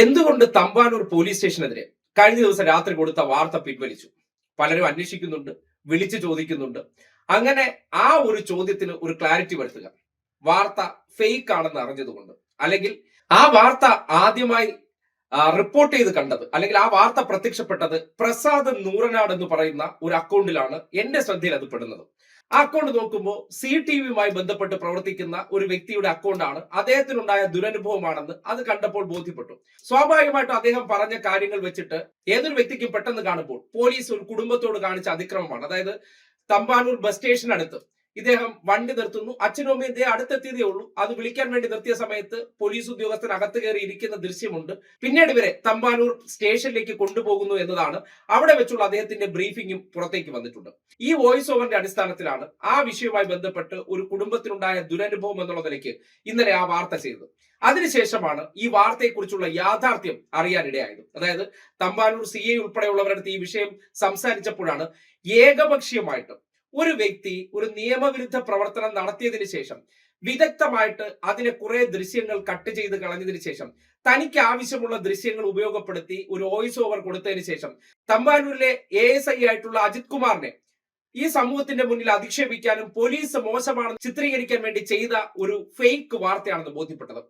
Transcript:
എന്തുകൊണ്ട് തമ്പാനൂർ പോലീസ് സ്റ്റേഷനെതിരെ കഴിഞ്ഞ ദിവസം രാത്രി കൊടുത്ത വാർത്ത പിൻവലിച്ചു? പലരും അന്വേഷിക്കുന്നുണ്ട്, വിളിച്ചു ചോദിക്കുന്നുണ്ട്. അങ്ങനെ ആ ഒരു ചോദ്യത്തിന് ഒരു ക്ലാരിറ്റി വരുത്തുക. വാർത്ത ഫേക്ക് ആണെന്ന് അറിഞ്ഞതുകൊണ്ട്, അല്ലെങ്കിൽ ആ വാർത്ത ആദ്യമായി റിപ്പോർട്ട് ചെയ്ത് കണ്ടത്, അല്ലെങ്കിൽ ആ വാർത്ത പ്രത്യക്ഷപ്പെട്ടത് പ്രസാദ് നൂറനാട് എന്ന് പറയുന്ന ഒരു അക്കൗണ്ടിലാണ് എന്റെ ശ്രദ്ധയിൽ അത് പെടുന്നത്. ആ അക്കൗണ്ട് നോക്കുമ്പോൾ CTVയുമായി ബന്ധപ്പെട്ട് പ്രവർത്തിക്കുന്ന ഒരു വ്യക്തിയുടെ അക്കൗണ്ടാണ്. അദ്ദേഹത്തിനുണ്ടായ ദുരനുഭവമാണെന്ന് അത് കണ്ടപ്പോൾ ബോധ്യപ്പെട്ടു. സ്വാഭാവികമായിട്ടും അദ്ദേഹം പറഞ്ഞ കാര്യങ്ങൾ വെച്ചിട്ട് ഏതൊരു വ്യക്തിക്കും പെട്ടെന്ന് കാണുമ്പോൾ പോലീസ് ഒരു കുടുംബത്തോട് കാണിച്ച അതിക്രമമാണ്. അതായത് തമ്പാനൂർ ബസ് സ്റ്റേഷനടുത്ത് ഇദ്ദേഹം വണ്ടി നിർത്തുന്നു, അച്ഛനും അമ്മയും ഇദ്ദേഹം അടുത്തെത്തിയതേ ഉള്ളൂ. അത് വിളിക്കാൻ വേണ്ടി നിർത്തിയ സമയത്ത് പോലീസ് ഉദ്യോഗസ്ഥൻ അകത്ത് കയറി ഇരിക്കുന്ന ദൃശ്യമുണ്ട്. പിന്നീട് ഇവരെ തമ്പാനൂർ സ്റ്റേഷനിലേക്ക് കൊണ്ടുപോകുന്നു എന്നതാണ് അവിടെ വെച്ചുള്ള അദ്ദേഹത്തിന്റെ ബ്രീഫിംഗും പുറത്തേക്ക് വന്നിട്ടുണ്ട്. ഈ വോയിസ് ഓവറിന്റെ അടിസ്ഥാനത്തിലാണ് ആ വിഷയവുമായി ബന്ധപ്പെട്ട് ഒരു കുടുംബത്തിനുണ്ടായ ദുരനുഭവം എന്നുള്ള നിലയ്ക്ക് ഇന്നലെ ആ വാർത്ത ചെയ്തത്. അതിനുശേഷമാണ് ഈ വാർത്തയെക്കുറിച്ചുള്ള യാഥാർത്ഥ്യം അറിയാനിടയായത്. അതായത് തമ്പാനൂർ CI ഉൾപ്പെടെയുള്ളവരുടെ അടുത്ത് ഈ വിഷയം സംസാരിച്ചപ്പോഴാണ് ഏകപക്ഷീയമായിട്ട് ഒരു വ്യക്തി ഒരു നിയമവിരുദ്ധ പ്രവർത്തനം നടത്തിയതിനു ശേഷം വിദഗ്ധമായിട്ട് അതിനെ കുറെ ദൃശ്യങ്ങൾ കട്ട് ചെയ്ത് കളഞ്ഞതിന് ശേഷം തനിക്ക് ആവശ്യമുള്ള ദൃശ്യങ്ങൾ ഉപയോഗപ്പെടുത്തി ഒരു വോയിസ് ഓവർ കൊടുത്തതിന് ശേഷം തമ്പാനൂരിലെ ASI ആയിട്ടുള്ള അജിത് കുമാറിനെ ഈ സമൂഹത്തിന്റെ മുന്നിൽ അധിക്ഷേപിക്കാനും പോലീസ് മോശമാണെന്ന് ചിത്രീകരിക്കാൻ വേണ്ടി ചെയ്ത ഒരു ഫേക്ക് വാർത്തയാണെന്ന് ബോധ്യപ്പെട്ടത്.